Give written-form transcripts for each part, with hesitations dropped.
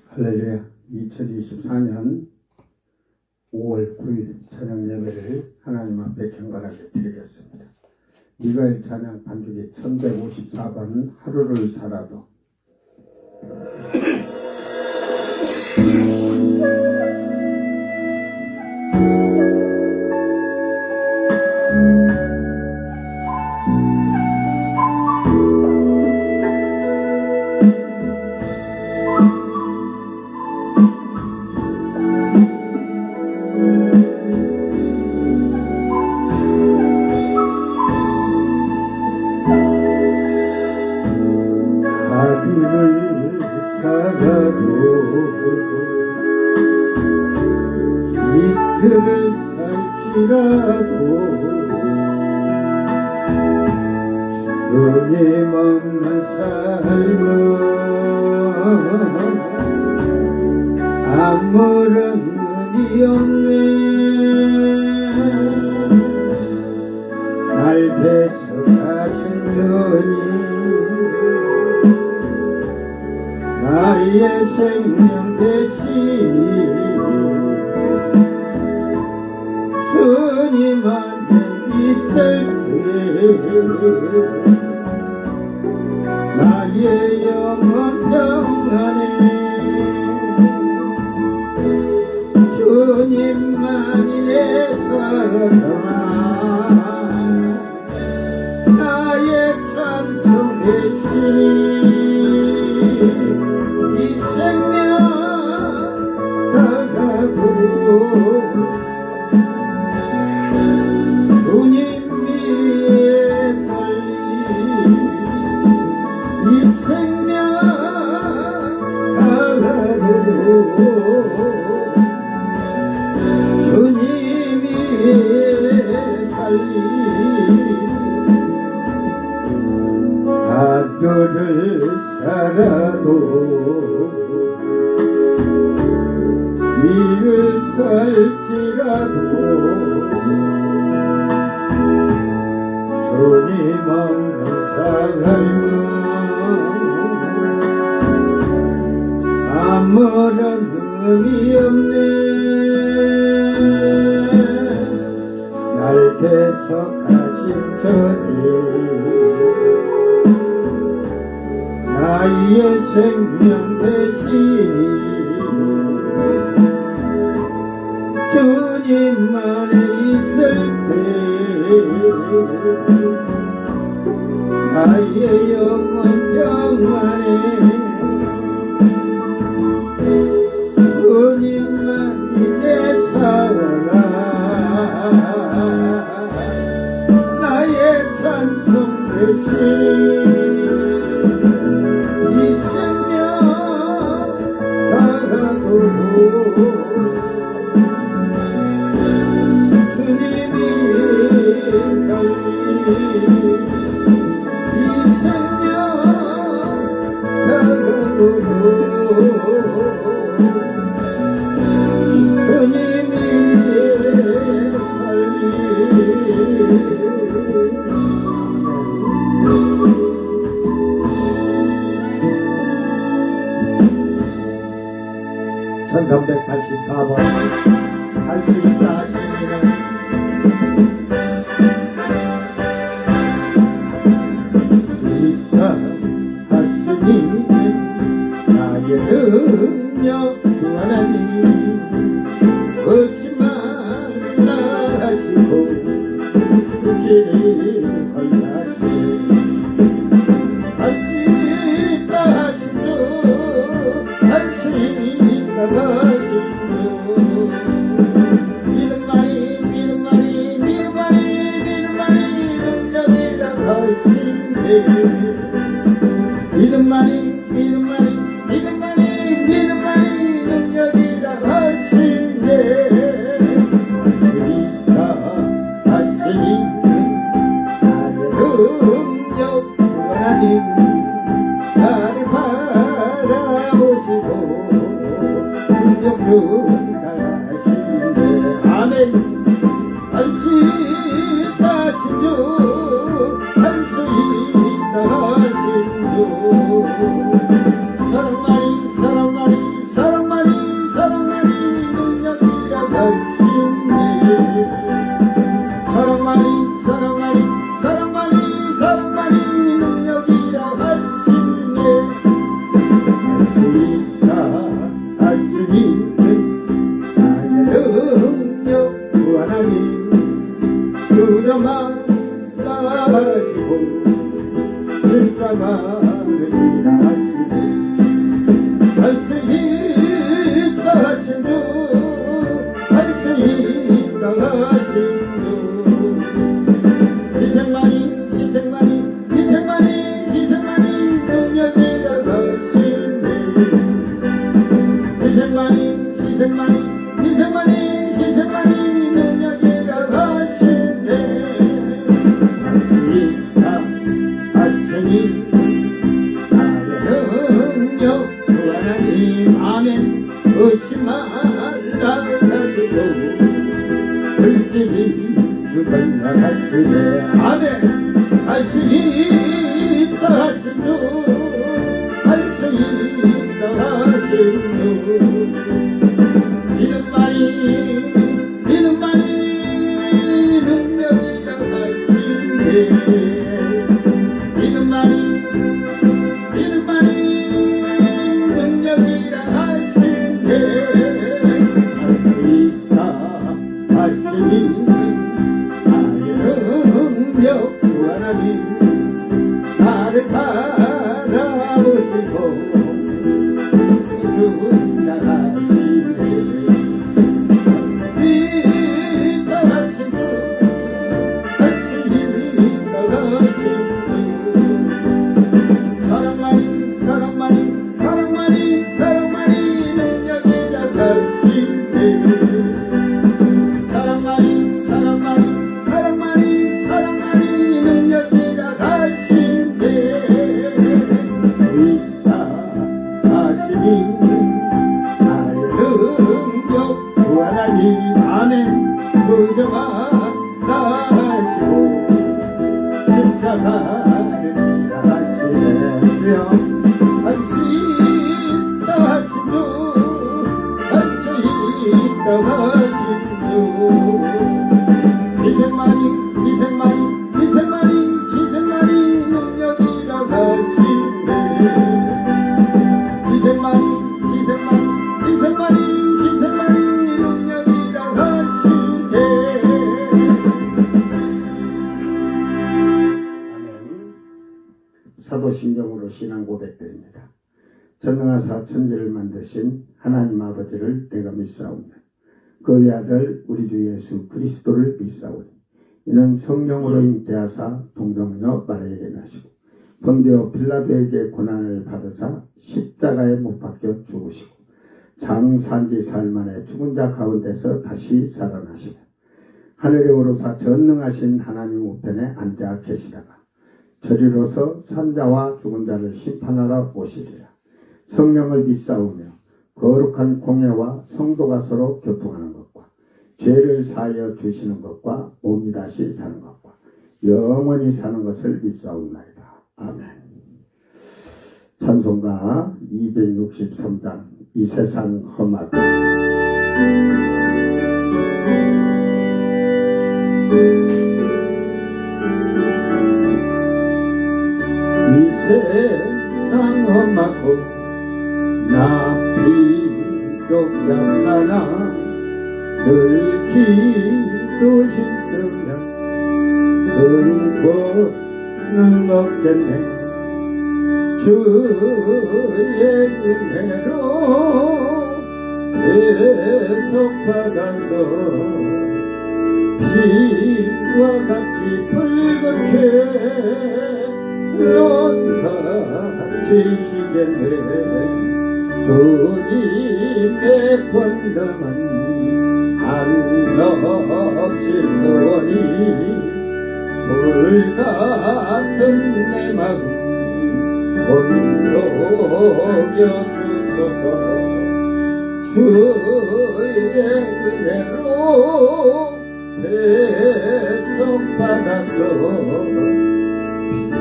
할렐루야. 2024년 5월 9일 찬양 예배를 하나님 앞에 경건하게 드리겠습니다. 미가엘 찬양 반주기 1154번 하루를 살아도. 이틀을 살지라도 주님 없는 삶은 아무런 의미 없네. 날 대속하신 주님 나의 생명 대신 주님 안에 있을 때 나의 영혼 평안해. 주님만이 내 사랑 나의 찬송 대신이 이 생명 다가도 주님 위에 살리 이 생명 다가도 주님 위에 살리 하루를 살아도 이를 살지라도 주님 없는 삶은 아무런 의미 없네. 날 대속하신 주님 나의 생명 대신 주님만에 있을 때 나의 영혼 평안해. 주님만이 내 사랑 나의 찬송 대신이 이 생명 다가도 주님이 살리 이 생명 다가도 주님이 살리 1384번 할 수 있다 하시니는 나의 능력 주 하나님 거짓말 하시고 그 길을 걸으시네. 할 수 있다 하신 주 할 수 있다 하신 주 믿음만이 믿음만이 믿음만이 믿음만이 능력이라 하시네. 믿음만이 믿음만이 믿음만이 믿음만이 능력이라 하시네. 할 수 있다 하시니 나의 능력 주 하나님 나를 바라보시고 능력 준다 하시네. 아멘. 할 수 있다 하신 주 할 수 있다 하신 주 사랑만이 아멘. 의심 말라 하시고 불길이 건너가시네. 아멘. 할 수 있다 하신 주, 할 수 있다 하신 주. 믿음만이 능력이라 하시네. 믿음만이 능력이라 하시네. 할 수 있다 하시니 나의 능력 주 하나님 나를 바라보시고 주나가시네. 지나가신 주, 할 수 있나가신 주. 사랑만이 능력이라 하시네. 사랑만이 능력이라 하시네. 수 있다 하시니 나의 능력 주 하나님. 아멘. 그저 말하시고 십자가를 지라 하시네. 주여 할 수 있다 하신 주, 할 수 있다 하신 주. 희생만이 능력이라 하시네. 희생만이 능력이라 하시네. 아멘. 사도신경으로 신앙 고백드립니다. 전능하사 천지를 만드신 하나님 아버지를 내가 믿사오며 그의 아들 우리 주 예수 그리스도를 믿사오니 이는 성령으로 잉태하사 동정녀 마리아에게 나시고 본디오 빌라도에게 고난을 받으사 십자가에 못 박혀 죽으시고 장산지 사흘 만에 죽은 자 가운데서 다시 살아나시며 하늘에 오르사 전능하신 하나님 우편에 앉아 계시다가 저리로서 산자와 죽은 자를 심판하러 오시리라. 성령을 믿사오며 거룩한 공예와 성도가 서로 교통하는 것과 죄를 사하여 주시는 것과 몸이 다시 사는 것과 영원히 사는 것을 믿사옵나이다. 아멘. 찬송가 263장 이 세상 험하고. 이 세상 험하고 나 비록 약하나 늘 기도 힘쓰며 능고는 없겠네. 주의 은혜로 계속 받아서 피와 같이 붉은 죄는 같이 희겠네. 주님의 권능은 한없이 크오니 불같은 내 마음 온도겨 주소서. 주의 은혜로 계속 받아서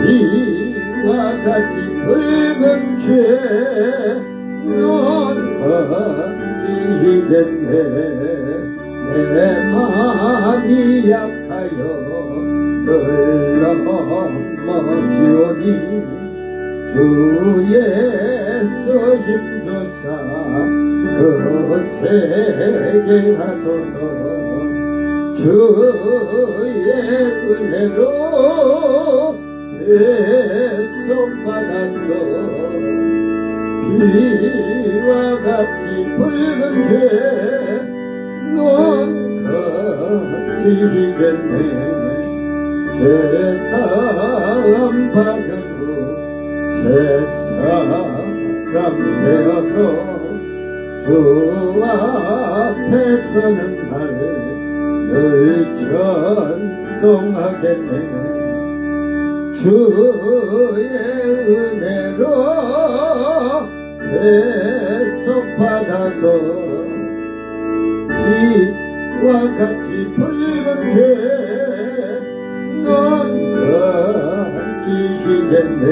피와 같이 붉은 죄는 건지겠네. 내 마음이 약하여 늘 넘어지오니 주 예수 힘주사 거세게 하소서. 주의 은혜로 계속 받아서 피와 같이 붉은 죄는 거치겠네. 죄사함 받은 후 새 사람 되어서 주 앞에 서는 날 늘 찬송하겠네. 주의 은혜로 계속 받아서 피와 같이 붉은 죄 넌 지시겠네.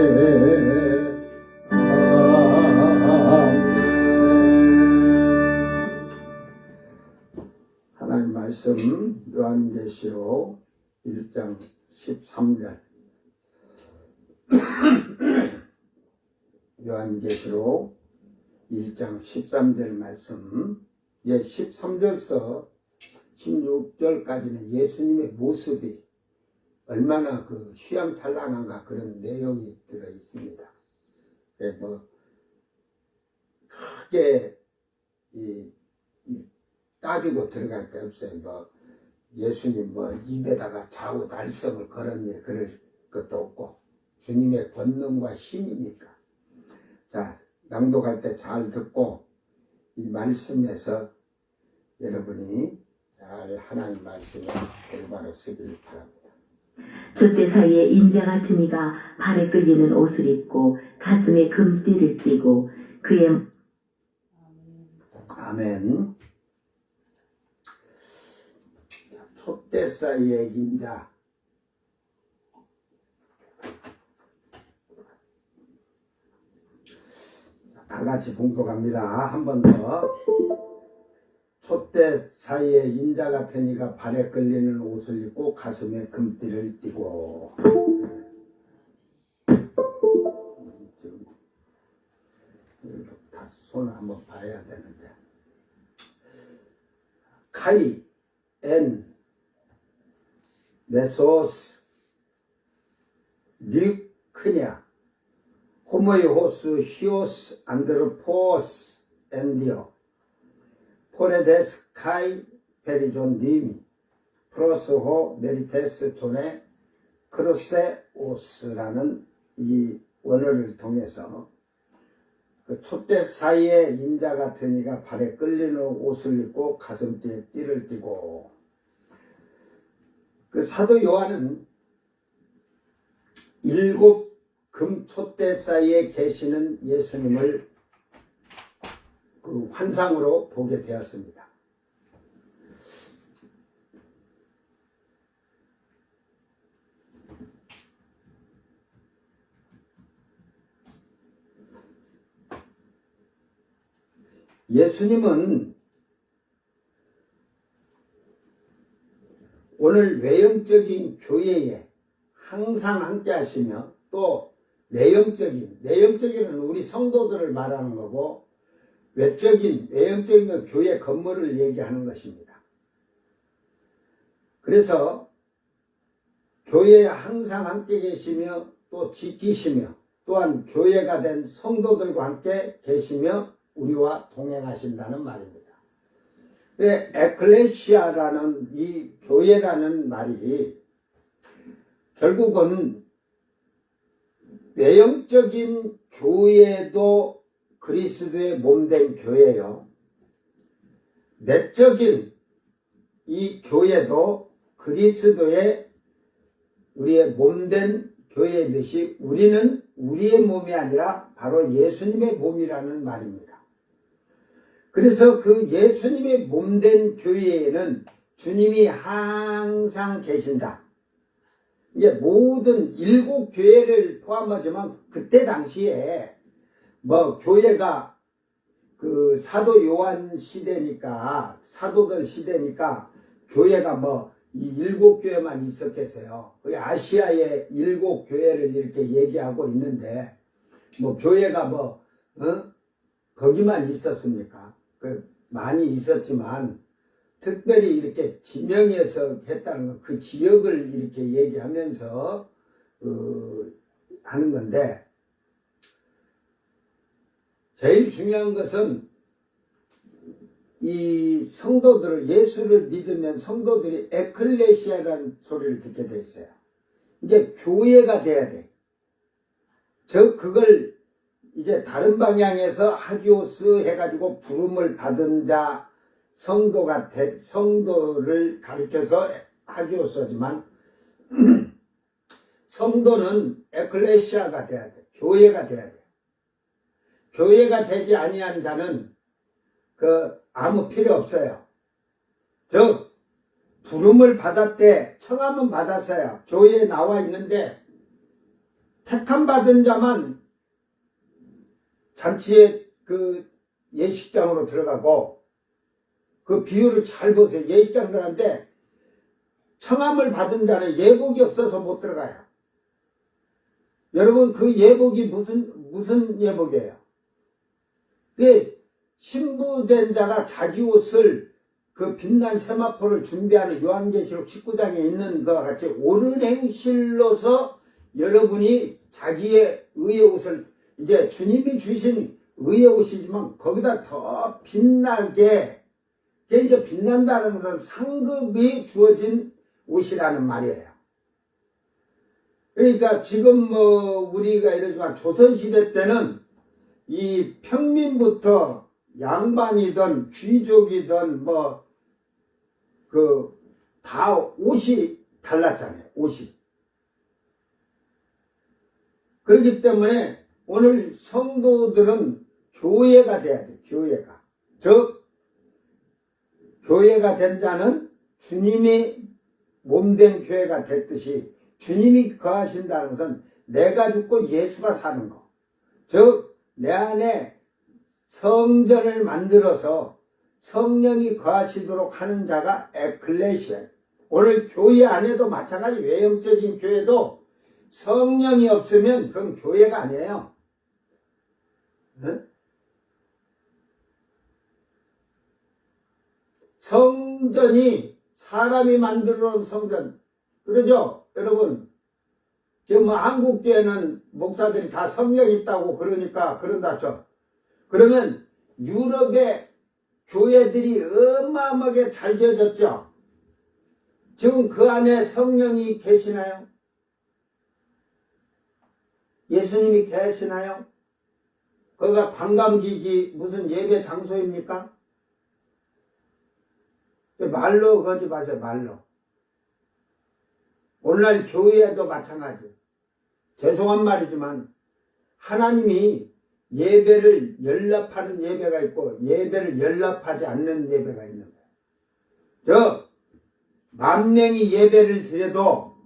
하나님 말씀 요한계시록 1장 13절 요한계시록 1장 13절 말씀, 13절서 16절까지는 예수님의 모습이 얼마나 그 휘황찬란한가 그런 내용이 들어 있습니다. 크게 따지고 들어갈 게 없어요. 예수님 입에다가 좌우 달성을 걸은 일 그럴 것도 없고 주님의 권능과 힘이니까. 자, 낭독할 때 잘 듣고 이 말씀에서 여러분이 잘 하나님 말씀에 올바로 쓰길 바랍니다. 촛대 사이에 인자 같은 이가 발에 끌리는 옷을 입고 가슴에 금띠를 띠고 그의 아멘. 촛대 사이에 인자. 다 같이 봉독합니다. 한 번 더. 촛대 사이에 인자 같은 이가 발에 끌리는 옷을 입고 가슴에 금띠를 띠고. 다 손을 한번 봐야 되는데. 카이 엔 메소스 류크냐 호모이호스 히오스 안드로포스 엔디오 포레데스 카이 페리존 니미 프로스호 메리테스 존의 크로세오스라는 이 원어를 통해서 그 촛대 사이에 인자 같은 이가 발에 끌리는 옷을 입고 가슴띠에 띠를 띠고. 그 사도 요한은 7 금촛대 사이에 계시는 예수님을 그 환상으로 보게 되었습니다. 예수님은 오늘 외형적인 교회에 항상 함께 하시며 또 내용적인은 우리 성도들을 말하는 거고 외형적인 교회 건물을 얘기하는 것입니다. 그래서 교회에 항상 함께 계시며 또 지키시며 또한 교회가 된 성도들과 함께 계시며 우리와 동행하신다는 말입니다. 에클레시아라는 이 교회라는 말이 결국은 외형적인 교회도 그리스도의 몸된 교회요. 내적인 이 교회도 그리스도의 우리의 몸된 교회이듯이 우리는 우리의 몸이 아니라 바로 예수님의 몸이라는 말입니다. 그래서 그 예수님의 몸된 교회에는 주님이 항상 계신다. 이게 모든 7 교회를 포함하지만 그때 당시에 교회가 그 사도 요한 시대니까 사도들 시대니까 교회가 이 7 교회만 있었겠어요. 아시아의 7 교회를 이렇게 얘기하고 있는데 교회가 거기만 있었습니까? 많이 있었지만 특별히 이렇게 지명해서 했다는 건 그 지역을 이렇게 얘기하면서 하는 건데, 제일 중요한 것은 이 성도들을, 예수를 믿으면 성도들이 에클레시아라는 소리를 듣게 돼 있어요. 이게 교회가 돼야 돼. 그걸 이제 다른 방향에서 하기오스 해가지고 부름을 받은 자, 성도를 가리켜서 하기오스지만 성도는 에클레시아가 돼야 돼. 교회가 돼야 돼. 교회가 되지 아니한 자는 아무 필요 없어요. 즉, 부름을 받았대, 청함은 받았어요. 교회에 나와 있는데, 택함 받은 자만 잔치에 예식장으로 들어가고, 그 비유를 잘 보세요. 예식장 들어가는데, 청함을 받은 자는 예복이 없어서 못 들어가요. 여러분, 그 예복이 무슨 예복이에요? 그 신부된 자가 자기 옷을 그 빛난 세마포를 준비하는 요한계시록 19장에 있는 것과 같이 옳은 행실로서 여러분이 자기의 의의 옷을, 이제 주님이 주신 의의 옷이지만 거기다 더 빛나게, 그게 이제 빛난다는 것은 상급이 주어진 옷이라는 말이에요. 그러니까 지금 우리가 이러지만 조선시대 때는 이 평민부터 양반이든 귀족이든 다 옷이 달랐잖아요. 옷이. 그렇기 때문에 오늘 성도들은 교회가 돼야 돼. 교회가. 즉 교회가 된 자는 주님이 몸된 교회가 됐듯이 주님이 거하신다는 것은 내가 죽고 예수가 사는 거. 즉 내 안에 성전을 만들어서 성령이 거하시도록 하는 자가 에클레시아. 오늘 교회 안에도 마찬가지. 외형적인 교회도 성령이 없으면 그건 교회가 아니에요. 네? 성전이 사람이 만들어 놓은 성전. 그러죠? 여러분, 지금 한국 교회는 목사들이 다 성령 있다고 그러니까 그런다죠. 그러면 유럽의 교회들이 어마어마하게 잘 지어졌죠. 지금 그 안에 성령이 계시나요? 예수님이 계시나요? 거기가 관광지지 무슨 예배 장소입니까? 말로 거지 마세요. 말로. 오늘날 교회에도 마찬가지. 죄송한 말이지만 하나님이 예배를 연락하는 예배가 있고 예배를 연락하지 않는 예배가 있는 거예요. 만 명이 예배를 드려도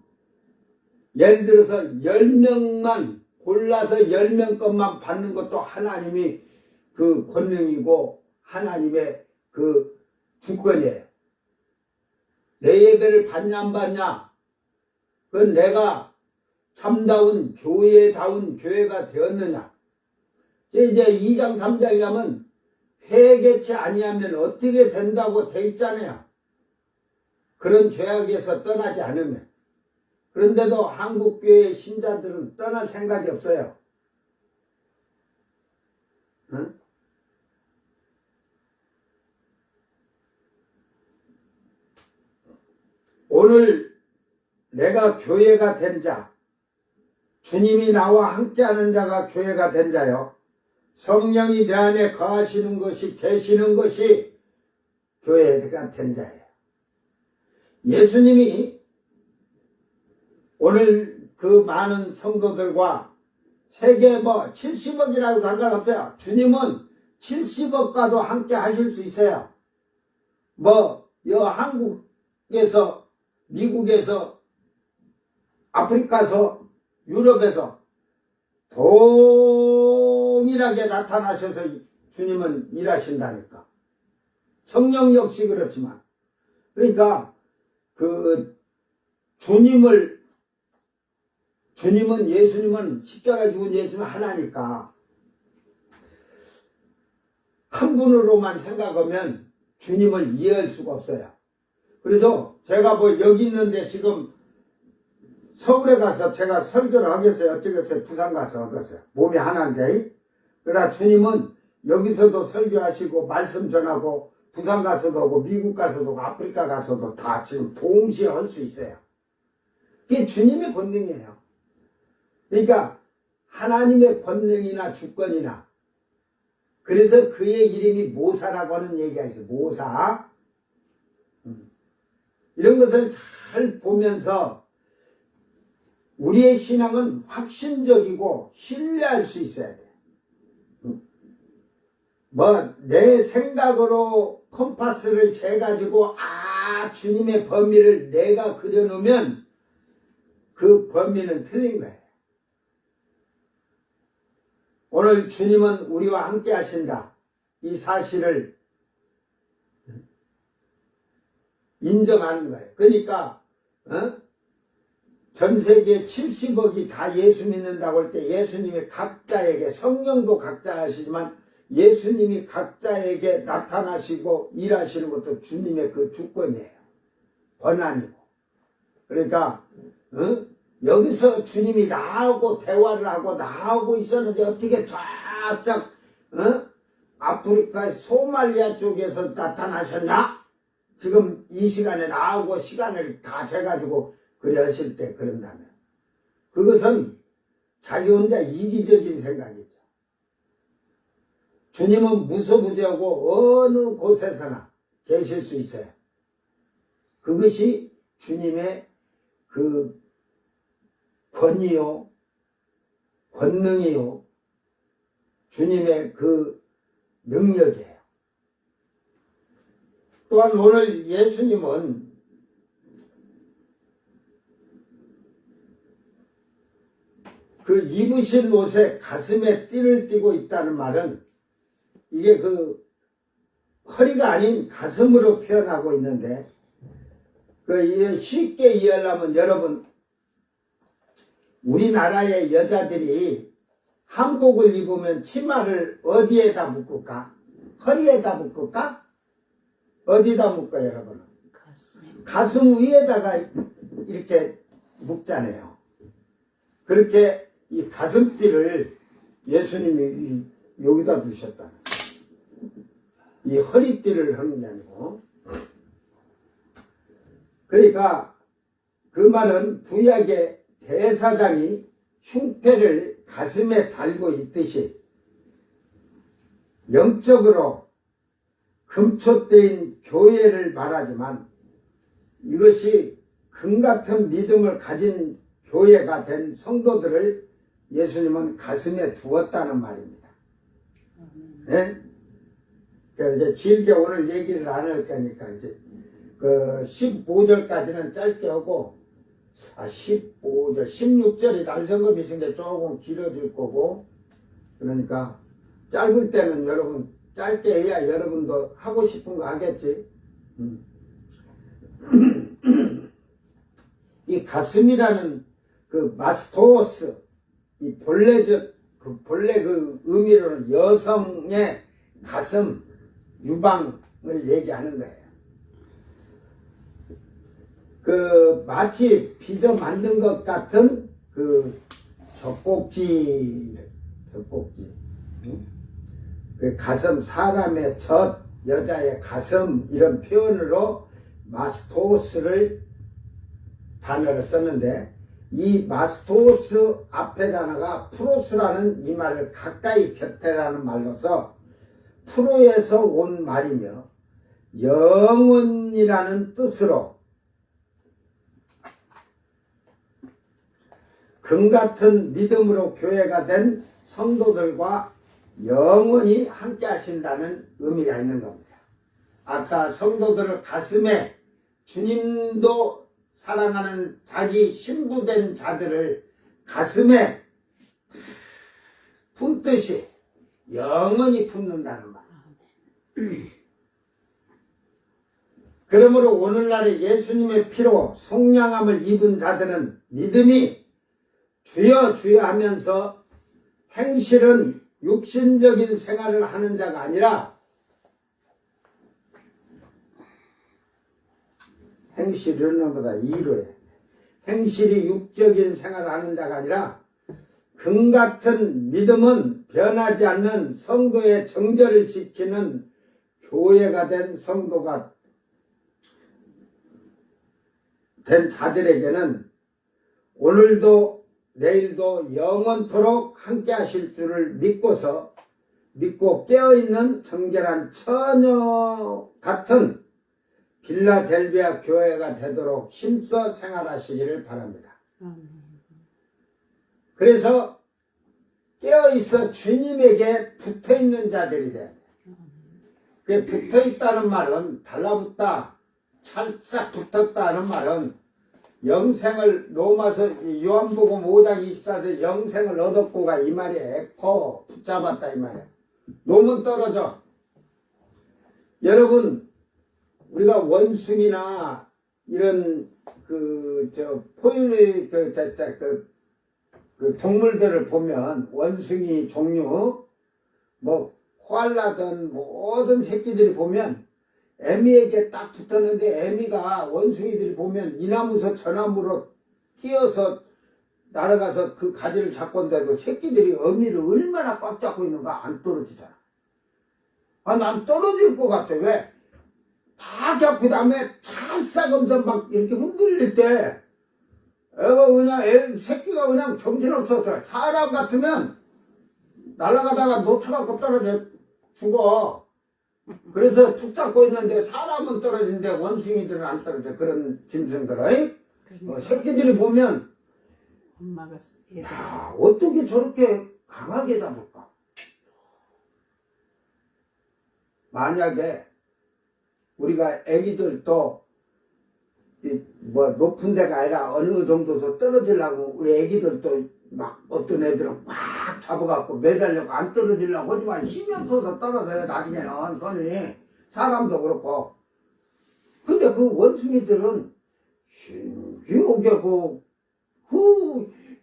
예를 들어서 10명만 골라서 10명 것만 받는 것도 하나님이 그 권능이고 하나님의 그 주권이에요. 내 예배를 받냐 안 받냐, 그건 내가 참다운 교회다운 교회가 되었느냐. 이제 2장 3장에 가면 회개치 아니하면 어떻게 된다고 돼 있잖아요. 그런 죄악에서 떠나지 않으면. 그런데도 한국교회 신자들은 떠날 생각이 없어요. 응? 오늘 내가 교회가 된 자, 주님이 나와 함께하는 자가 교회가 된 자요. 성령이 내 안에 거하시는 것이, 계시는 것이 교회가 된 자예요. 예수님이 오늘 그 많은 성도들과 세계 70억이라도 상관없어요. 주님은 70억과도 함께 하실 수 있어요. 한국에서, 미국에서, 아프리카에서, 유럽에서 동일하게 나타나셔서 주님은 일하신다니까. 성령 역시 그렇지만. 그러니까 예수님은 십자가에 죽은 예수님은 하나니까 한 분으로만 생각하면 주님을 이해할 수가 없어요. 그래서 제가 여기 있는데 지금 서울에 가서 제가 설교를 하겠어요? 어쩌겠어요? 부산 가서 하겠어요? 몸이 하나인데. 그러나 주님은 여기서도 설교하시고 말씀 전하고 부산 가서도 하고 미국 가서도 하고 아프리카 가서도 다 지금 동시에 할 수 있어요. 그게 주님의 권능이에요. 그러니까 하나님의 권능이나 주권이나, 그래서 그의 이름이 모사라고 하는 얘기가 있어요. 모사. 이런 것을 잘 보면서 우리의 신앙은 확신적이고 신뢰할 수 있어야 돼요. 뭐 내 생각으로 컴파스를 재가지고 주님의 범위를 내가 그려놓으면 그 범위는 틀린 거예요. 오늘 주님은 우리와 함께 하신다. 이 사실을 인정하는 거예요. 그러니까 전 세계 70억이 다 예수 믿는다고 할 때 예수님이 각자에게, 성령도 각자 하시지만 예수님이 각자에게 나타나시고 일하시는 것도 주님의 그 주권이에요. 권한이고. 그러니까 여기서 주님이 나하고 대화를 하고 나하고 있었는데 어떻게 쫙쫙 아프리카의 소말리아 쪽에서 나타나셨냐? 지금 이 시간에 나하고 시간을 다 재가지고 그래 하실 때 그런다면 그것은 자기 혼자 이기적인 생각이죠. 주님은 무소부지하고 어느 곳에서나 계실 수 있어요. 그것이 주님의 그 권위요, 권능이요, 주님의 그 능력이에요. 또한 오늘 예수님은 그 입으신 옷에 가슴에 띠를 띠고 있다는 말은 이게 그 허리가 아닌 가슴으로 표현하고 있는데 그 쉽게 이해하려면 여러분 우리나라의 여자들이 한복을 입으면 치마를 어디에다 묶을까? 허리에다 묶을까? 어디다 묶어요 여러분? 가슴 위에다가 이렇게 묶잖아요. 그렇게 이 가슴띠를 예수님이 여기다 두셨다. 이 허리띠를 하는 게 아니고. 그러니까 그 말은 구약의 대사장이 흉패를 가슴에 달고 있듯이 영적으로 금초대인 교회를 말하지만 이것이 금같은 믿음을 가진 교회가 된 성도들을 예수님은 가슴에 두었다는 말입니다. 네? 이제 길게 오늘 얘기를 안 할 거니까 이제 그 15절까지는 짧게 하고 15절, 16절이 날성검이 있으니까 조금 길어질 거고 그러니까 짧을 때는 여러분 짧게 해야 여러분도 하고 싶은 거 하겠지. 이 가슴이라는 그 마스토스 이 본래 그 의미로는 여성의 가슴 유방을 얘기하는 거예요. 그 마치 빚어 만든 것 같은 그 젖꼭지 그 가슴 사람의 젖 여자의 가슴 이런 표현으로 마스토스를 단어를 썼는데 이 마스토스 앞에 단어가 프로스라는 이 말을 가까이 곁에라는 말로서 프로에서 온 말이며 영혼이라는 뜻으로 금같은 믿음으로 교회가 된 성도들과 영원히 함께 하신다는 의미가 있는 겁니다. 아까 성도들을 가슴에 주님도 사랑하는 자기 신부된 자들을 가슴에 품듯이 영원히 품는다는 말. 그러므로 오늘날에 예수님의 피로 속량함을 입은 자들은 믿음이 주여 주여 하면서 행실은 육신적인 생활을 하는 자가 아니라 행실은 보다 이루에 행실이 육적인 생활을 하는 자가 아니라 금같은 믿음은 변하지 않는 성도의 정절을 지키는 교회가 된 성도가 된 자들에게는 오늘도 내일도 영원토록 함께 하실 줄을 믿고 깨어있는 정결한 처녀 같은 빌라델비아 교회가 되도록 힘써 생활하시기를 바랍니다. 그래서 깨어있어 주님에게 붙어있는 자들이 돼. 그 붙어있다는 말은 달라붙다, 찰싹 붙었다는 말은 영생을 로마서 요한복음 5장 24절 영생을 얻었고가 이 말이에요. 붙잡았다 이 말이에요. 놓으면 떨어져. 여러분 우리가 원숭이나 이런 포유류 그 동물들을 보면 원숭이 종류 뭐 코알라든 모든 새끼들이 보면 애미에게 딱 붙었는데 애미가 원숭이들이 보면 이 나무서 저 나무로 뛰어서 날아가서 그 가지를 잡고 온데도 새끼들이 어미를 얼마나 꽉 잡고 있는가 안 떨어지잖아. 아, 난 떨어질 것 같아. 왜? 다 잡고 다음에 찰싹하면서 막 이렇게 흔들릴 때 애가 그냥 새끼가 그냥 정신없었어. 사람 같으면 날아가다가 놓쳐갖고 떨어져 죽어. 그래서 툭 잡고 있는데 사람은 떨어지는데 원숭이들은 안 떨어져. 그런 짐승들은 새끼들이 보면 엄마가 야, 어떻게 저렇게 강하게 잡을까? 만약에 우리가 애기들도 뭐 높은 데가 아니라 어느 정도서 떨어지려고 우리 애기들도 막 어떤 애들은 꽉 잡아갖고 매달려고 안 떨어지려고 하지만 힘이 없어서 떨어져요. 나중에는 손이 사람도 그렇고. 근데 그 원숭이들은 신기하게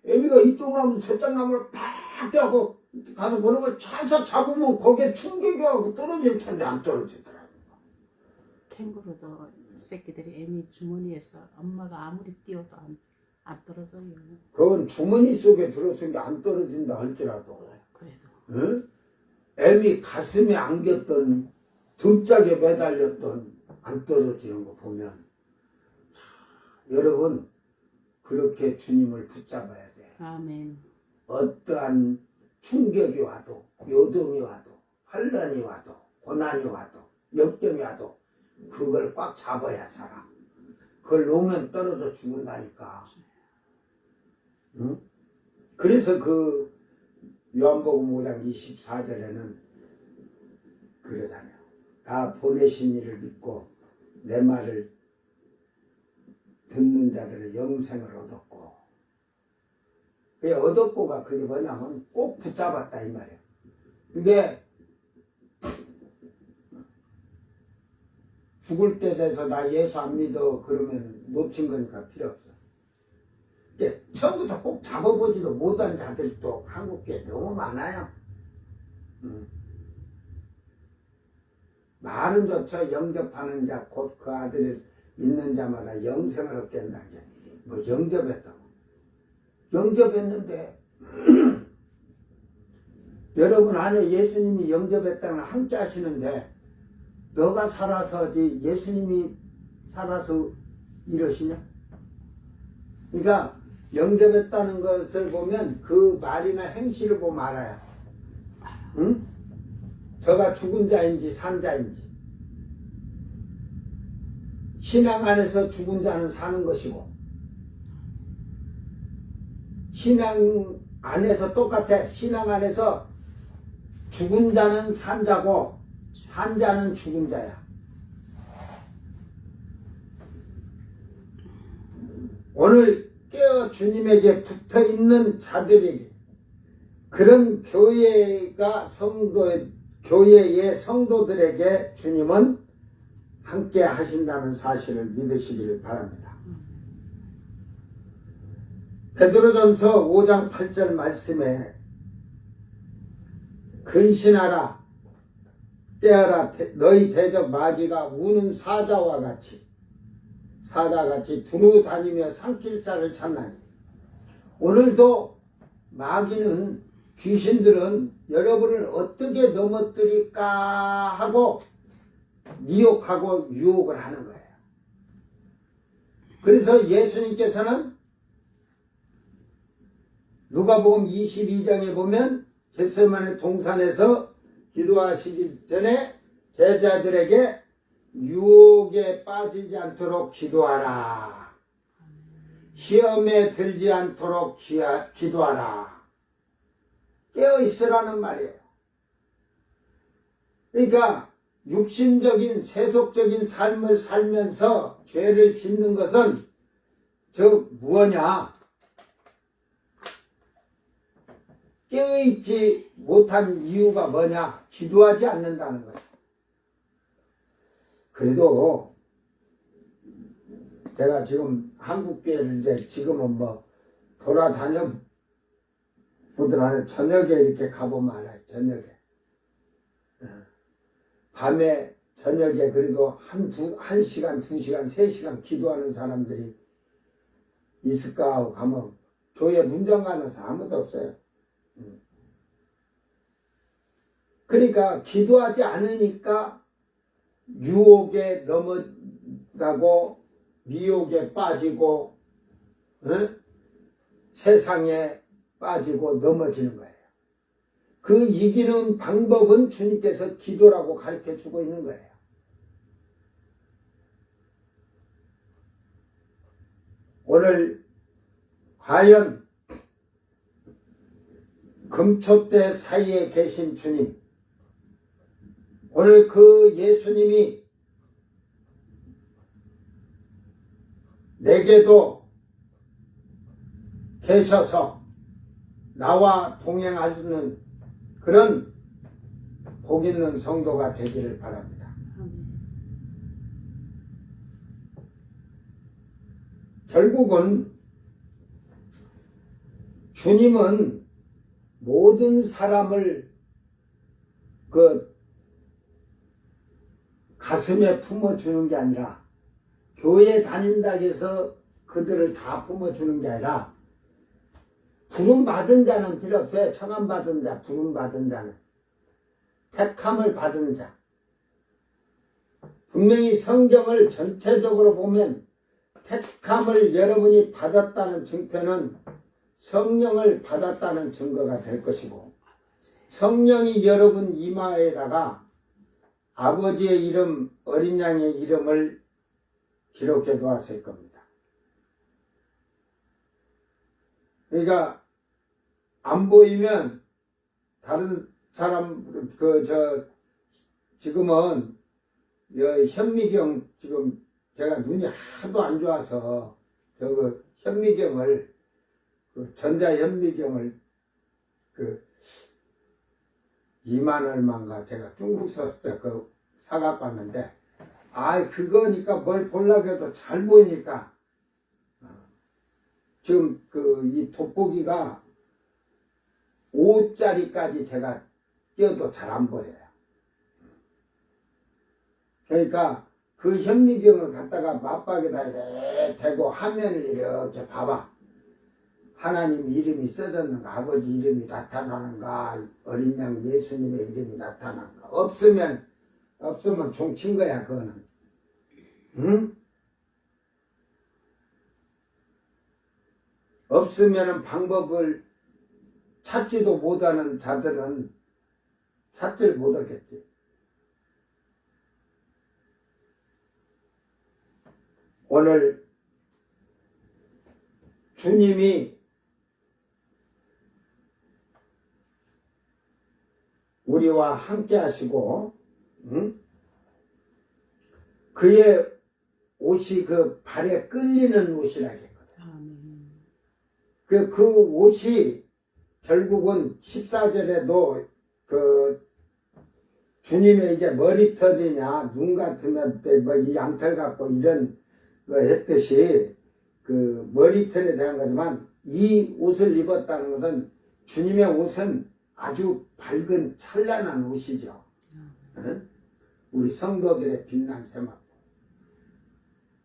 애미가 이쪽 나무 저쪽 나무를 팍 떼고 가서 그런 걸 찰싹 잡으면 거기에 충격이 와서 떨어질 텐데 안 떨어지더라고요. 캥거루도 새끼들이 애미 주머니에서 엄마가 아무리 띄워도 안 떨어져요. 그건 주머니 속에 들어있는 게 안 떨어진다 할지라도 그래도 응? 애미 가슴에 안겼던 등짝에 매달렸던 안 떨어지는 거 보면 여러분 그렇게 주님을 붙잡아야 돼. 아멘. 어떠한 충격이 와도 요동이 와도 환란이 와도 고난이 와도 역경이 와도 그걸 꽉 잡아야 살아. 그걸 놓으면 떨어져 죽는다니까. 응? 그래서 그 요한복음 5장 24절에는 그러잖아요. 다 보내신 이를 믿고 내 말을 듣는 자들은 영생을 얻었고, 그 얻었고가 그게 뭐냐면 꼭 붙잡았다 이 말이에요. 그게 죽을 때 돼서 나 예수 안 믿어 그러면 놓친 거니까 필요 없어. 처음부터 꼭 잡아보지도 못한 자들도 한국에 너무 많아요. 말은 좋죠. 영접하는 자 곧 그 아들을 믿는 자마다 영생을 얻게 한다는 게 뭐 영접했다고. 영접했는데 여러분 안에 예수님이 영접했다는 함께 하시는데 너가 살아서지 예수님이 살아서 이러시냐? 그러니까 영접했다는 것을 보면 그 말이나 행실을 보면 알아요. 응? 저가 죽은 자인지 산 자인지. 신앙 안에서 죽은 자는 사는 것이고 신앙 안에서 똑같아. 신앙 안에서 죽은 자는 산 자고 산 자는 죽은 자야. 오늘 깨어 주님에게 붙어있는 자들에게 그런 교회의 성도들에게 주님은 함께 하신다는 사실을 믿으시기를 바랍니다. 베드로전서 5장 8절 말씀에 근신하라 떼어라 너희 대적 마귀가 우는 사자같이 두루 다니며 삼킬 자를 찾나니. 오늘도 마귀는 귀신들은 여러분을 어떻게 넘어뜨릴까 하고 미혹하고 유혹을 하는 거예요. 그래서 예수님께서는 누가복음 22장에 보면 겟세마네 동산에서 기도하시기 전에 제자들에게 유혹에 빠지지 않도록 기도하라. 시험에 들지 않도록 기도하라. 깨어있으라는 말이에요. 그러니까 육신적인 세속적인 삶을 살면서 죄를 짓는 것은 저 무엇냐? 깨어있지 못한 이유가 뭐냐? 기도하지 않는다는 거죠. 그래도 제가 지금 한국교회를 이제 지금은 뭐 돌아다녀 보더라도 저녁에 이렇게 가보면 알아요. 저녁에. 밤에 저녁에 그래도 한 시간, 2시간, 3시간 기도하는 사람들이 있을까 하고 가면 교회 문전 가면서 아무도 없어요. 그러니까 기도하지 않으니까 유혹에 넘어가고 미혹에 빠지고 세상에 빠지고 넘어지는 거예요. 그 이기는 방법은 주님께서 기도라고 가르쳐 주고 있는 거예요. 오늘 과연 금초대 사이에 계신 주님, 오늘 그 예수님이 내게도 계셔서 나와 동행하시는 그런 복 있는 성도가 되기를 바랍니다. 결국은 주님은 모든 사람을 그 가슴에 품어주는 게 아니라 교회 다닌다고 해서 그들을 다 품어주는 게 아니라 부름 받은 자는 필요 없어요. 청함 받은 자, 부름 받은 자는. 택함을 받은 자. 분명히 성경을 전체적으로 보면 택함을 여러분이 받았다는 증표는 성령을 받았다는 증거가 될 것이고, 성령이 여러분 이마에다가 아버지의 이름, 어린 양의 이름을 기록해 놓았을 겁니다. 그러니까 안 보이면 다른 사람 지금은 현미경 지금 제가 눈이 하도 안 좋아서 현미경을 전자 현미경을 2만 얼마인가 제가 중국서 사갖고 왔는데 그거니까 뭘 보려고 해도 잘 보이니까 지금 이 돋보기가 5짜리까지 제가 띄어도 잘 안 보여요. 그러니까 그 현미경을 갖다가 맞박에다 이렇게 대고 화면을 이렇게 봐봐. 하나님 이름이 써졌는가, 아버지 이름이 나타나는가, 어린 양 예수님의 이름이 나타나는가. 없으면 종친 거야, 그거는. 응? 없으면은 방법을 찾지도 못하는 자들은 찾지를 못하겠지. 오늘 주님이 우리와 함께 하시고, 그의 옷이 발에 끌리는 옷이라 했거든. 그 옷이 결국은 14절에도 주님의 이제 머리털이냐, 눈 같으면 이 양털 같고 이런 거 했듯이 머리털에 대한 거지만 이 옷을 입었다는 것은 주님의 옷은 아주 밝은 찬란한 옷이죠. 우리 성도들의 빛난 세마포.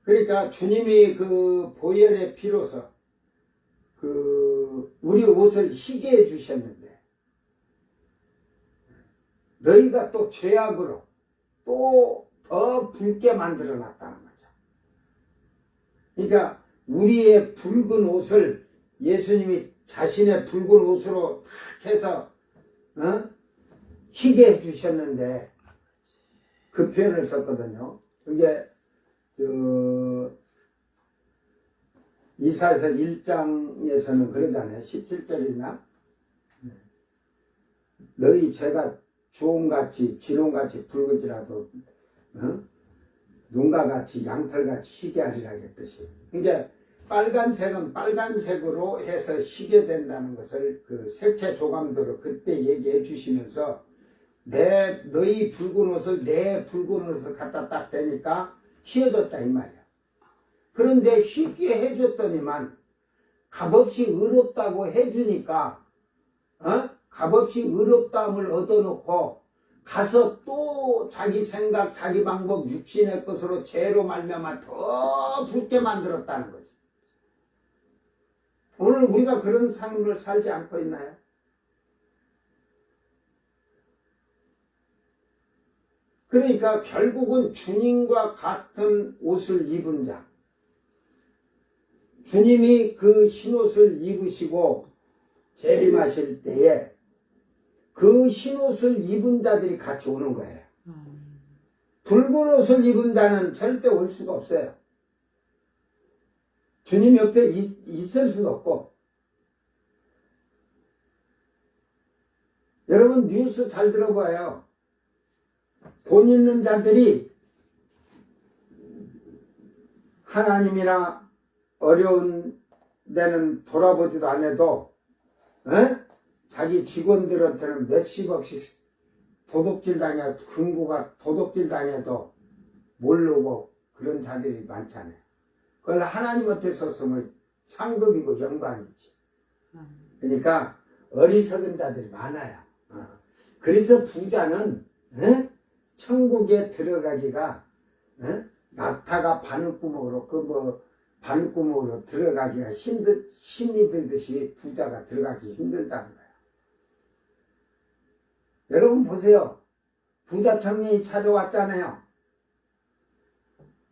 그러니까 주님이 보혈의 피로서 우리 옷을 희게 해주셨는데 너희가 또 죄악으로 또 더 붉게 만들어 놨다는 거죠. 그러니까 우리의 붉은 옷을 예수님이 자신의 붉은 옷으로 탁 해서 희게 해주셨는데 그 표현을 썼거든요. 그게 이사야서 1장에서는 그러잖아요. 17절이나 너희 죄가 주홍같이 진홍같이 붉은지라도 눈과 같이 양털같이 희게 하리라 했듯이. 그러니까 빨간색은 빨간색으로 해서 희게 된다는 것을 그 색채 조감도로 그때 얘기해 주시면서 너희 붉은 옷을 내 붉은 옷을 갖다 딱 대니까 희어졌다 이 말이야. 그런데 희게 해줬더니만 값없이 의롭다고 해주니까 값없이 의롭다함을 얻어놓고 가서 또 자기 생각 자기 방법 육신의 것으로 죄로 말미암아 더 붉게 만들었다는 거지. 오늘 우리가 그런 삶을 살지 않고 있나요? 그러니까 결국은 주님과 같은 옷을 입은 자, 주님이 그 흰옷을 입으시고 재림하실 때에 그 흰옷을 입은 자들이 같이 오는 거예요. 붉은 옷을 입은 자는 절대 올 수가 없어요. 주님 옆에 있을 수도 없고. 여러분 뉴스 잘 들어봐요. 돈 있는 자들이 하나님이나 어려운 데는 돌아보지도 안 해도 자기 직원들한테는 몇십억씩 도둑질 당해 금고가 도둑질 당해도 모르고 그런 자들이 많잖아요. 그걸 하나님한테 썼으면 상급이고 영광이지. 그러니까 어리석은 자들이 많아요. 그래서 부자는 천국에 들어가기가 낙타가 바늘구멍으로 바늘구멍으로 들어가기가 힘이 들듯이 부자가 들어가기 힘들다는 거예요. 여러분 보세요. 부자 청년이 찾아왔잖아요.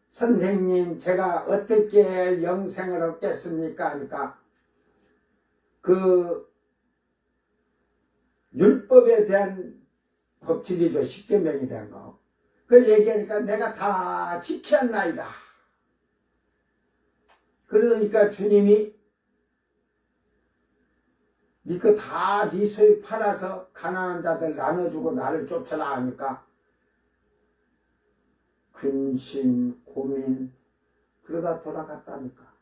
선생님 제가 어떻게 영생을 얻겠습니까? 하니까 그 율법에 대한 법칙이죠. 십계명에 대한 거. 그걸 얘기하니까 내가 다 지켰나이다. 그러니까 주님이 네 거 다 네 소유 팔아서 가난한 자들 나눠주고 나를 쫓아라 하니까 근심, 고민 그러다 돌아갔다니까.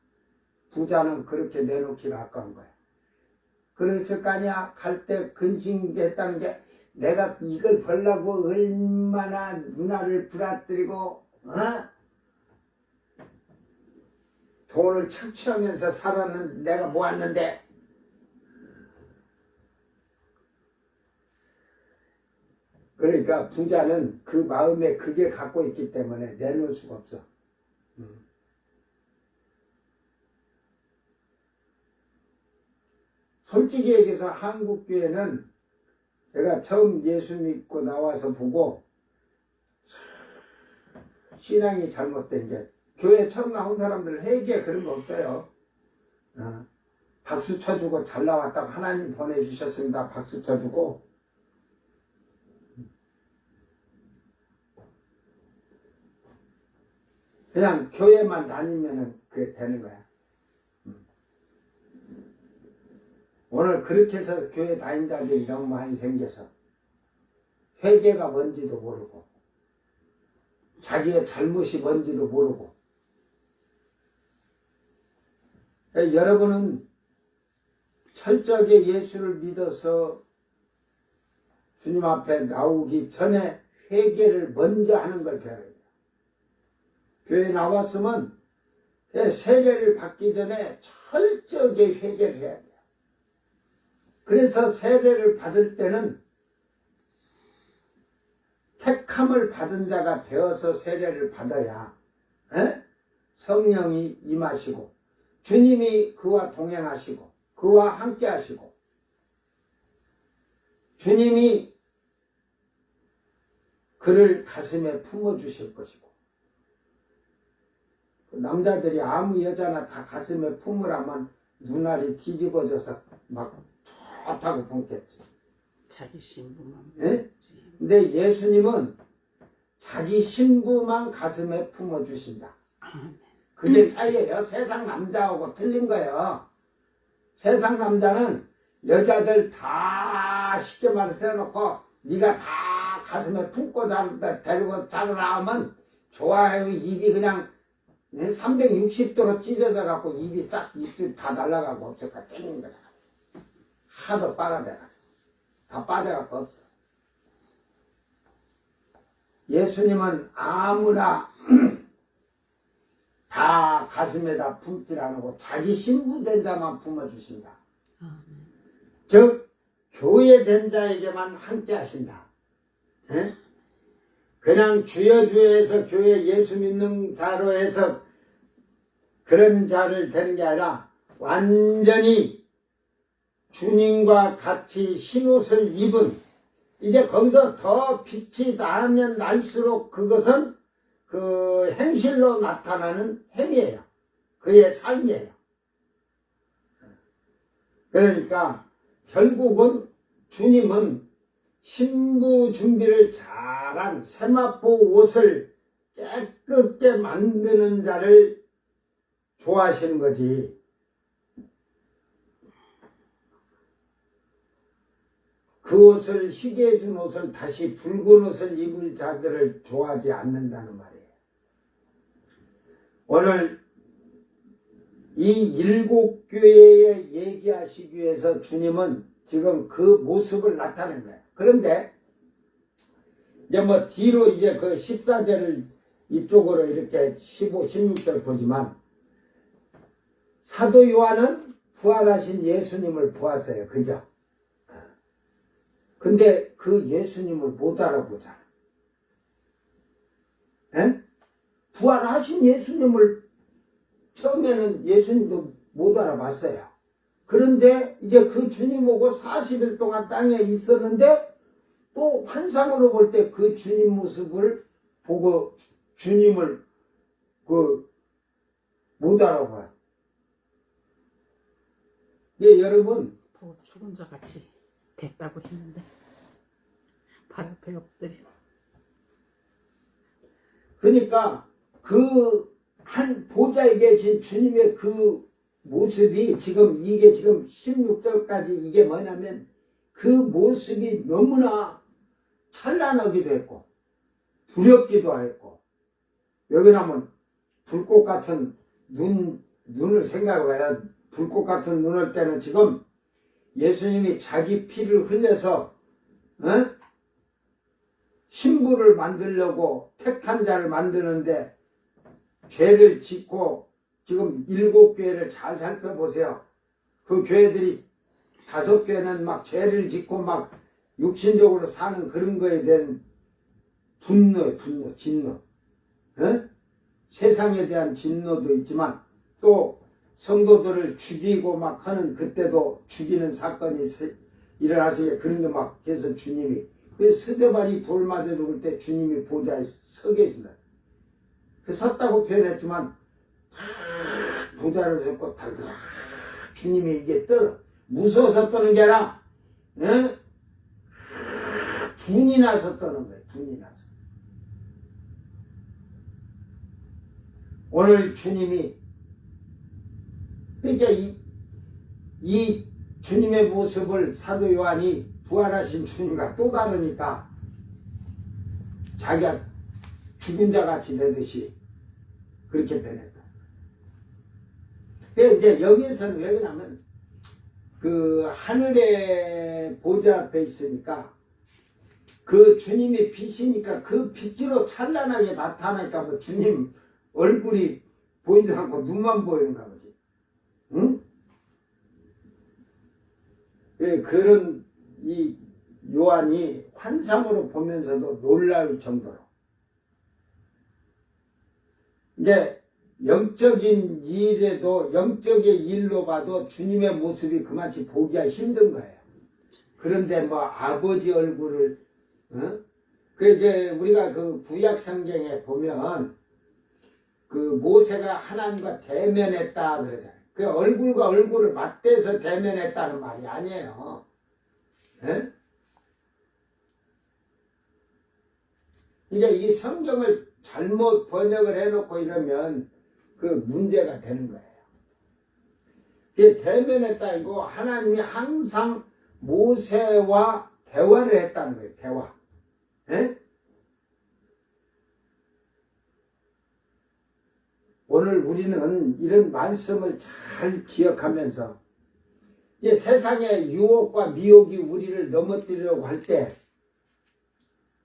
부자는 그렇게 내놓기가 아까운 거야. 그랬을 거 아니야. 갈 때 근심했다는 게 내가 이걸 벌려고 얼마나 누나를 부라뜨리고 돈을 착취하면서 살았는데 내가 모았는데 그러니까 부자는 그 마음에 그게 갖고 있기 때문에 내놓을 수가 없어. 솔직히 얘기해서 한국교회는 제가 처음 예수 믿고 나와서 보고 신앙이 잘못된 게 교회 처음 나온 사람들 회개 그런 거 없어요. 박수 쳐주고 잘 나왔다고 하나님 보내주셨습니다. 박수 쳐주고 그냥 교회만 다니면은 그게 되는 거야. 오늘 그렇게 해서 교회 다닌다는 너무 많이 생겨서 회개가 뭔지도 모르고 자기의 잘못이 뭔지도 모르고 여러분은 철저하게 예수를 믿어서 주님 앞에 나오기 전에 회개를 먼저 하는 걸 배워야 돼요. 교회에 나왔으면 세례를 받기 전에 철저하게 회개를 해야 돼요. 그래서 세례를 받을 때는 택함을 받은 자가 되어서 세례를 받아야 성령이 임하시고 주님이 그와 동행하시고 그와 함께 하시고 주님이 그를 가슴에 품어주실 것이고 남자들이 아무 여자나 다 가슴에 품으라면 눈알이 뒤집어져서 막 좋다고 품겠지. 자기 신부만. 근데 예수님은 자기 신부만 가슴에 품어주신다. 그게 차이예요. 세상 남자하고 틀린 거예요. 세상 남자는 여자들 다 쉽게 말해서 해놓고 네가 다 가슴에 품고 데리고 자르라 하면 좋아요. 입이 그냥 360도로 찢어져 갖고 입이 싹 입술 다 날아가고 없을까 땡긴 거다. 하도 빨아대가 다 빠져갖고 없어. 예수님은 아무나 다 가슴에다 품질 않고 자기 신부된 자만 품어주신다. 즉 교회 된 자에게만 함께 하신다. 에? 그냥 주여 주여해서 교회 예수 믿는 자로 해서 그런 자를 되는 게 아니라 완전히 주님과 같이 흰옷을 입은, 이제 거기서 더 빛이 나면 날수록 그것은 그 행실로 나타나는 행위예요. 그의 삶이에요. 그러니까 결국은 주님은 신부 준비를 잘한 세마포 옷을 깨끗게 만드는 자를 좋아하시는 거지. 그 옷을 희게 해준 옷을 다시 붉은 옷을 입을 자들을 좋아하지 않는다는 말이에요. 오늘 이 7교회에 얘기하시기 위해서 주님은 지금 그 모습을 나타낸 거예요. 그런데 이제 뭐 뒤로 이제 그 14절을 이쪽으로 이렇게 15, 16절 보지만 사도 요한은 부활하신 예수님을 보았어요. 그죠? 근데 그 예수님을 못 알아보잖아. 에? 부활하신 예수님을 처음에는 예수님도 못 알아봤어요. 그런데 이제 그 주님 오고 40일 동안 땅에 있었는데 또 환상으로 볼 때 그 주님 모습을 보고 주님을 못 알아봐요. 예, 여러분. 보고 죽은 자 같이 됐다고 했는데 발 앞에 엎드려. 그러니까 그 한 보좌에 계신 주님의 그 모습이 지금 이게 지금 16절까지 이게 뭐냐면 그 모습이 너무나 찬란하기도 했고 두렵기도 했고, 왜 그러냐면 불꽃 같은 눈을 생각해봐요. 불꽃 같은 눈을 때는 지금 예수님이 자기 피를 흘려서 신부를 만들려고 택한 자를 만드는데 죄를 짓고, 지금 7교회를 잘 살펴보세요. 그 교회들이 5교회는 막 죄를 짓고 막 육신적으로 사는 그런 거에 대한 분노, 진노. 세상에 대한 진노도 있지만 또 성도들을 죽이고 막 하는, 그때도 죽이는 사건이 일어나서 그런 게 막 해서 주님이, 그 스데반이 돌 맞아 죽을 때 주님이 보좌에 서 계신다. 그 섰다고 표현했지만 보좌를 섰고 달더라. 주님이 이게 무서워서 떠는 게 아니라 분이 나서 떠는 거예요. 분이 나서. 오늘 주님이, 그러니까 이 주님의 모습을 사도 요한이 부활하신 주님과 또 다르니까 자기가 죽은 자 같이 되듯이 그렇게 변했다. 그래서 이제 여기에서는 왜 그러냐면 그 하늘의 보좌 앞에 있으니까 그 주님이 빛이니까 그 빛으로 찬란하게 나타나니까 뭐 주님 얼굴이 보이지 않고 눈만 보이는가 보지. 응? 그런 이 요한이 환상으로 보면서도 놀라울 정도로 이제 영적인 일에도, 영적인 일로 봐도 주님의 모습이 그만치 보기가 힘든 거예요. 그런데 뭐 아버지 얼굴을 그게 우리가 그 구약 성경에 보면 그 모세가 하나님과 대면했다 그러잖아요. 그 얼굴과 얼굴을 맞대서 대면했다는 말이 아니에요. 그러니까 이 성경을 잘못 번역을 해놓고 이러면 그 문제가 되는 거예요. 그게 대면했다 이거 하나님이 항상 모세와 대화를 했다는 거예요. 대화. 에? 오늘 우리는 이런 말씀을 잘 기억하면서 이제 세상의 유혹과 미혹이 우리를 넘어뜨리려고 할 때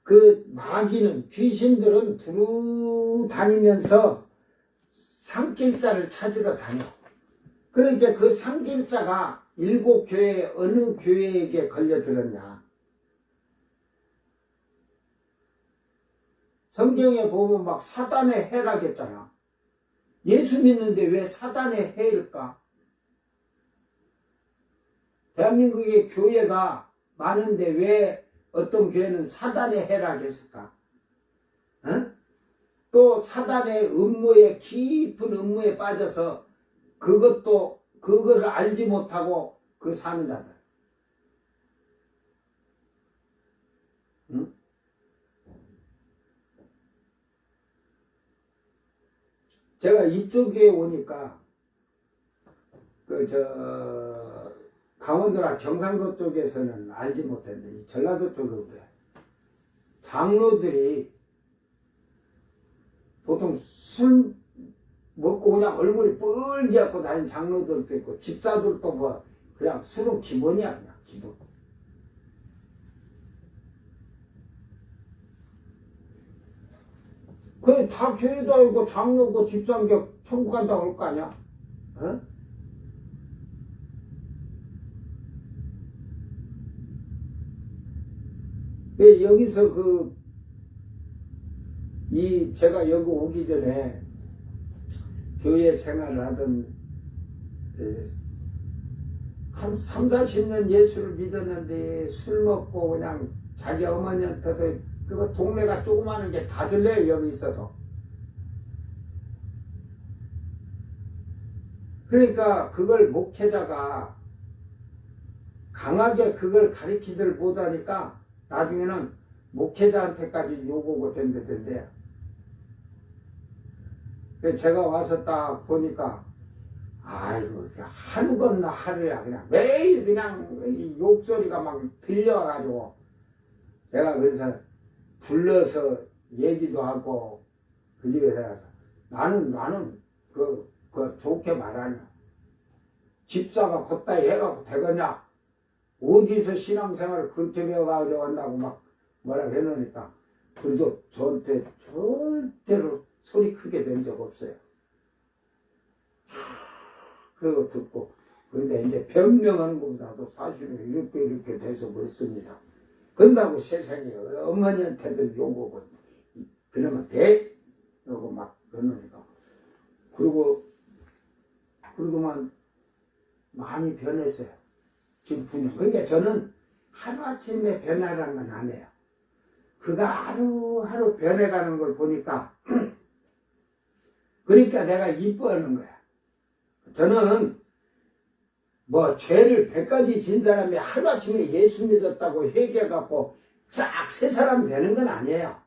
그 마귀는 귀신들은 두루 다니면서 산길자를 찾으러 다녀. 그러니까 그 산길자가 7교회 어느 교회에게 걸려들었냐. 성경에 보면 막 사단의 해라겠잖아. 예수 믿는데 왜 사단의 해일까? 대한민국의 교회가 많은데 왜 어떤 교회는 사단의 해라겠을까? 어? 또 사단의 음모에 깊은 음모에 빠져서 그것을 알지 못하고 그 사는 자들. 응? 제가 이쪽에 오니까 강원도나 경상도 쪽에서는 알지 못했는데 이 전라도 쪽에 장로들이 보통 술 먹고 그냥 얼굴이 뻘개갖고 다니는 장로들도 있고 집사들도 뭐 그냥 술은 기본이야. 그냥 기본. 그래 다 교회도 아니고 장로고 집사인게 천국 간다고 할 거 아니야? 어? 왜 여기서 제가 여기 오기 전에 교회 생활을 하던 한 3, 40년 예수를 믿었는데 술 먹고 그냥 자기 어머니한테도 그거 동네가 조그마한 게 다 들려요. 여기 있어도. 그러니까 그걸 목회자가 강하게 그걸 가르치들 못하니까 나중에는 목회자한테까지 욕오고 된다던데. 제가 와서 딱 보니까 아이고 하루 건너 하루야. 그냥 매일 그냥 욕소리가 막 들려가지고 제가 그래서 불러서 얘기도 하고 그 집에 들어가서 나는 그 좋게 말하냐. 집사가 걷다이 해갖고 되겠냐. 어디서 신앙생활을 그렇게 배워가지고 한다고 막 뭐라 해놓으니까 그래도 저한테 절대로 소리 크게 된 적 없어요. 그거 듣고 근데 이제 변명하는 것보다도 사실은 이렇게 돼서 그렇습니다. 그런다고 세상에 어머니한테도 욕오고 그러면 돼? 이러고 막 그러니까 그러고만 많이 변했어요. 지금 9년. 그러니까 저는 하루아침에 변화라는 건 안 해요. 그가 하루하루 변해가는 걸 보니까 그러니까 내가 이뻐하는 거야. 저는 뭐 죄를 100가지 진 사람이 하루아침에 예수 믿었다고 회개해갖고 싹 새 사람 되는 건 아니에요.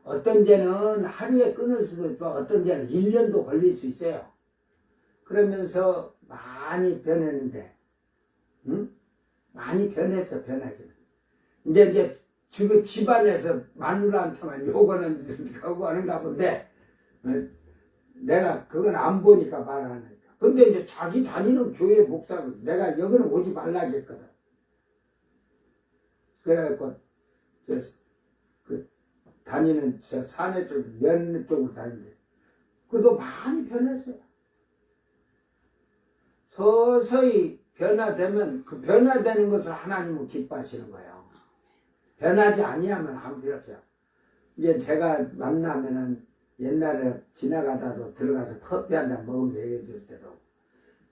어떤 죄는 하루에 끊을 수도 있고 어떤 죄는 1년도 걸릴 수 있어요. 그러면서 많이 변했는데 응? 많이 변했어. 변하기는. 이제 지금 집안에서 마누라한테만 요거는 하고 하는가 본데 내가 그건 안 보니까 말 안 하니까. 근데 이제 자기 다니는 교회 목사가 내가 여기는 오지 말라겠거든. 그래갖고 다니는 저 산에 쪽 면 쪽으로 다니는데 그래도 많이 변했어요. 서서히 변화되면 그 변화되는 것을 하나님은 기뻐하시는 거예요. 변하지 아니하면 아무 필요 없어요. 이제 제가 만나면은 옛날에 지나가다도 들어가서 커피 한 잔 먹으면서 얘기해 줄 때도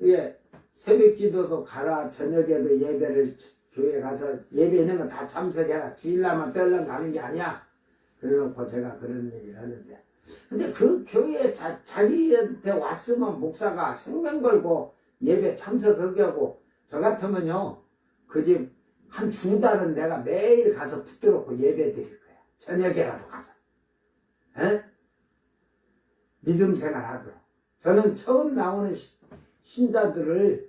이게 새벽 기도도 가라 저녁에도 예배를 교회 가서 예배 있는 거 다 참석해라 주일날만 떨렁 가는 게 아니야. 그래놓고 제가 그런 얘기를 하는데 근데 그 교회에 자기한테 왔으면 목사가 생명 걸고 예배 참석하게 하고 저 같으면요 그 집 한 2달은 내가 매일 가서 붙들어놓고 예배 드릴 거야. 저녁에라도 가서 에? 믿음 생활 하도록. 저는 처음 나오는 신자들을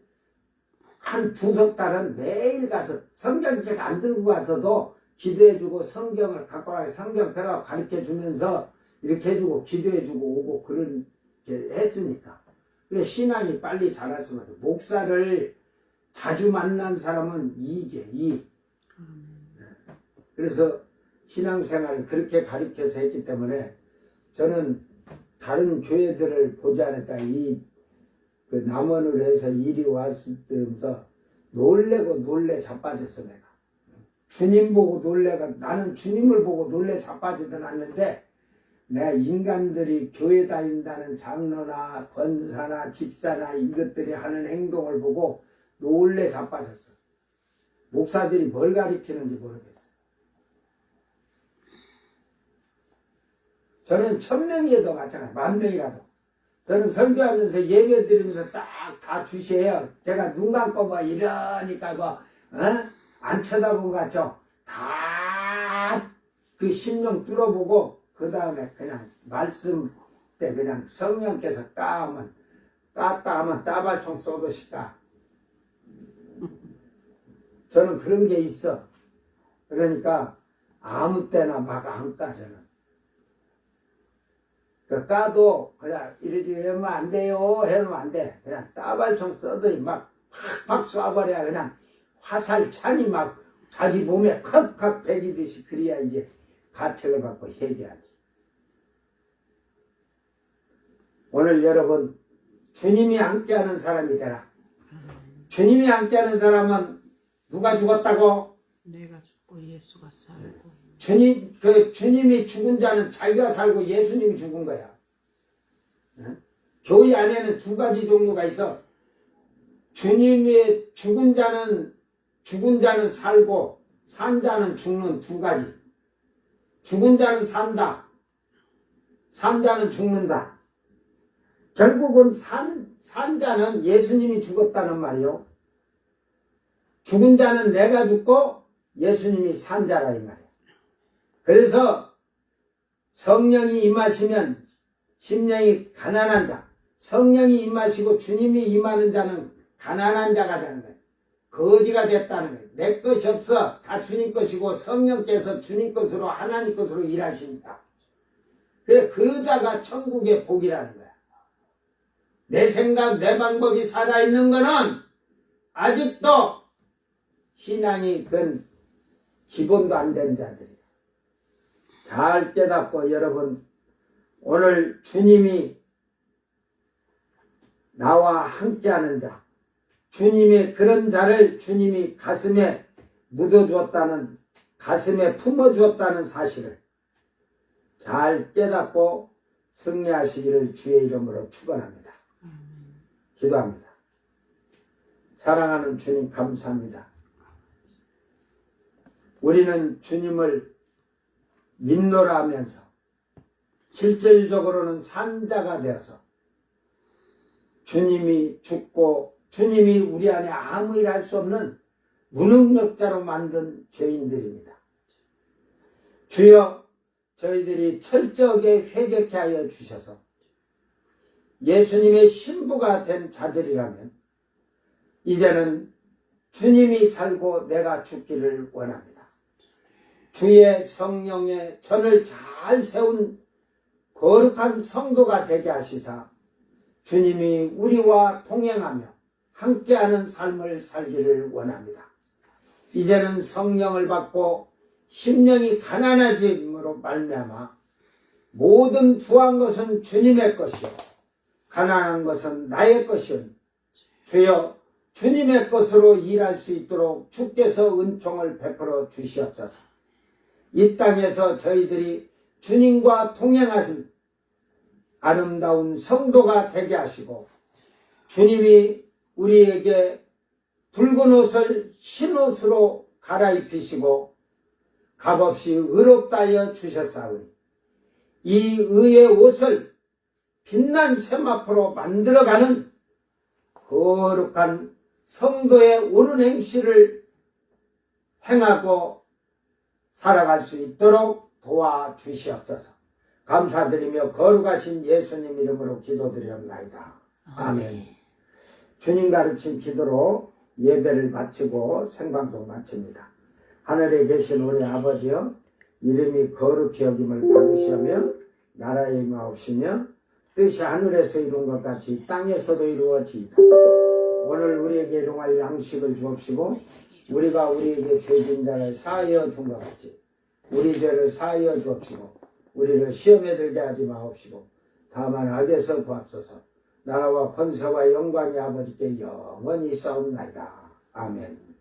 한 2-3달은 매일 가서 성경책 안 들고 가서도 기도해주고 성경을 갖고 와서 성경 펴가 가르쳐주면서 이렇게 해주고 기도해주고 오고 그런 게 했으니까. 그래 신앙이 빨리 자랐으면 돼. 목사를 자주 만난 사람은 이익이에요. 그래서 신앙생활을 그렇게 가르쳐서 했기 때문에 저는 다른 교회들을 보지 않았다. 그 남원으로 해서 일이 왔을 때면서 놀래 자빠졌어 내가. 주님 보고 놀래가 나는 주님을 보고 놀래 자빠지든 않는데 내가 인간들이 교회 다닌다는 장로나 권사나 집사나 이것들이 하는 행동을 보고 놀래 자빠졌어. 목사들이 뭘 가리키는지 모르겠어요. 저는 1000명이어도 마찬가지, 10,000명이라도. 저는 설교하면서 예배 드리면서 딱 다 주시해요. 제가 눈 감고 뭐 이러니까 안 쳐다본 것 같죠? 다 그 심령 뚫어보고, 그 다음에 그냥 말씀 때 그냥 성령께서 깠다 하면 따발총 쏘듯이 까. 저는 그런 게 있어. 그러니까 아무 때나 막 안 까, 저는. 까도 그냥 이러지 하면 안 돼요 해놓으면 안 돼. 그냥 따발총 써도 막 팍팍 쏴버려야 그냥 화살찬이 막 자기 몸에 팍팍 배기듯이. 그래야 이제 가책을 받고 회개하지. 오늘 여러분 주님이 함께하는 사람이 되라. 주님이 함께하는 사람은 누가 죽었다고? 내가 죽고 예수가 살고. 주님이 죽은 자는 자기가 살고 예수님이 죽은 거야. 교회 안에는 두 가지 종류가 있어. 주님의 죽은 자는 살고 산 자는 죽는 두 가지. 죽은 자는 산다. 산 자는 죽는다. 결국은 산 자는 예수님이 죽었다는 말이요. 죽은 자는 내가 죽고 예수님이 산 자라 이 말이야. 그래서 성령이 임하시면 심령이 가난한 자, 성령이 임하시고 주님이 임하는 자는 가난한 자가 되는 거예요. 거지가 됐다는 거예요. 내 것이 없어. 다 주님 것이고 성령께서 주님 것으로 하나님 것으로 일하시니까. 그래 그 자가 천국의 복이라는 거야. 내 생각 내 방법이 살아있는 거는 아직도 신앙이 그 기본도 안 된 자들이야. 잘 깨닫고 여러분 오늘 주님이 나와 함께하는 자, 주님의 그런 자를 주님이 가슴에 묻어주었다는, 가슴에 품어주었다는 사실을 잘 깨닫고 승리하시기를 주의 이름으로 축원합니다. 기도합니다. 사랑하는 주님 감사합니다. 우리는 주님을 믿노라 하면서 실질적으로는 산자가 되어서 주님이 죽고 주님이 우리 안에 아무 일 할 수 없는 무능력자로 만든 죄인들입니다. 주여 저희들이 철저하게 회개케 하여 주셔서 예수님의 신부가 된 자들이라면 이제는 주님이 살고 내가 죽기를 원합니다. 주의 성령의 전을 잘 세운 거룩한 성도가 되게 하시사 주님이 우리와 동행하며 함께하는 삶을 살기를 원합니다. 이제는 성령을 받고 심령이 가난해짐으로 말미암아 모든 부한 것은 주님의 것이요 가난한 것은 나의 것이오니 주여 주님의 것으로 일할 수 있도록 주께서 은총을 베풀어 주시옵소서. 이 땅에서 저희들이 주님과 동행하신 아름다운 성도가 되게 하시고 주님이 우리에게 붉은 옷을 흰 옷으로 갈아입히시고 값없이 의롭다 하여 주셨사오니 이 의의 옷을 빛난 세마포로 만들어가는 거룩한 성도의 옳은 행실을 행하고 살아갈 수 있도록 도와주시옵소서. 감사드리며 거룩하신 예수님 이름으로 기도드리옵나이다. 아멘. 주님 가르친 기도로 예배를 마치고 생방송 마칩니다. 하늘에 계신 우리 아버지여, 이름이 거룩히 여김을 받으시며 나라의 임하옵시며 뜻이 하늘에서 이룬 것 같이 땅에서도 이루어지이다. 오늘 우리에게 일용할 양식을 주옵시고 우리가 우리에게 죄진 자를 사하여 준 것 같이 우리 죄를 사하여 주옵시고 우리를 시험에 들게 하지 마옵시고 다만 악에서 구합소서. 나라와 권세와 영광이 아버지께 영원히 있사옵나이다. 아멘.